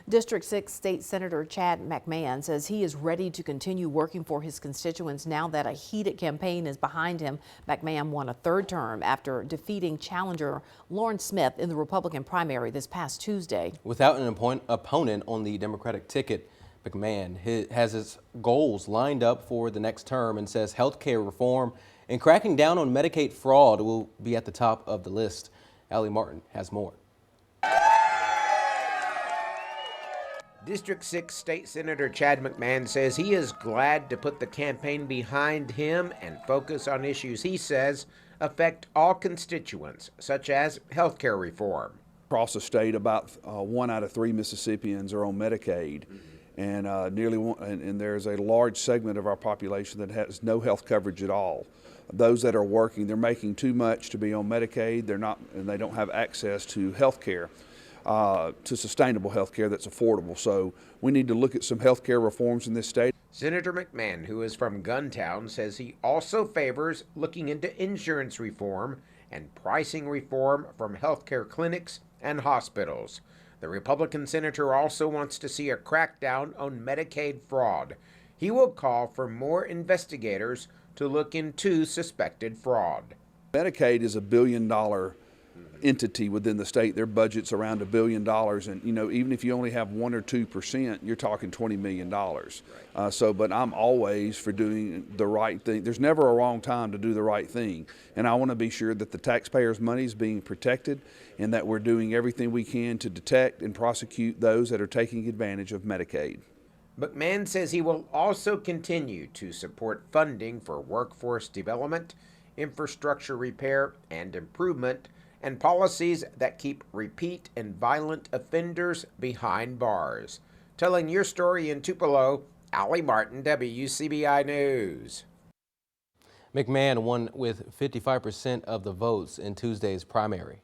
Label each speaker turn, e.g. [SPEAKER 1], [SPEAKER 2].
[SPEAKER 1] District 6 State Senator Chad McMahon says he is ready to continue working for his constituents now that a heated campaign is behind him. McMahon won a third term after defeating challenger Lauren Smith in the Republican primary this past Tuesday.
[SPEAKER 2] Without an opponent on the Democratic ticket, McMahon has his goals lined up for the next term and says health care reform and cracking down on Medicaid fraud will be at the top of the list. Allie Martin has more.
[SPEAKER 3] District 6 State Senator Chad McMahon says he is glad to put the campaign behind him and focus on issues he says affect all constituents, such as health care reform.
[SPEAKER 4] Across the state, about 1 out of 3 Mississippians are on Medicaid, and and there's a large segment of our population that has no health coverage at all. Those that are working, they're making too much to be on Medicaid. And they don't have access to health care. To sustainable health care that's affordable. So we need to look at some health care reforms in this state.
[SPEAKER 3] Senator McMahon, who is from Guntown, says he also favors looking into insurance reform and pricing reform from health care clinics and hospitals. The Republican senator also wants to see a crackdown on Medicaid fraud. He will call for more investigators to look into suspected fraud.
[SPEAKER 4] Medicaid is $1 billion entity within the state. Their budget's around $1 billion, and even if you only have 1 or 2%, you're talking $20 million. But I'm always for doing the right thing. There's never a wrong time to do the right thing, and I want to be sure that the taxpayers' money is being protected and that we're doing everything we can to detect and prosecute those that are taking advantage of Medicaid.
[SPEAKER 3] McMahon says he will also continue to support funding for workforce development, infrastructure repair and improvement, and policies that keep repeat and violent offenders behind bars. Telling your story in Tupelo, Allie Martin, WCBI News.
[SPEAKER 2] McMahon won with 55% of the votes in Tuesday's primary.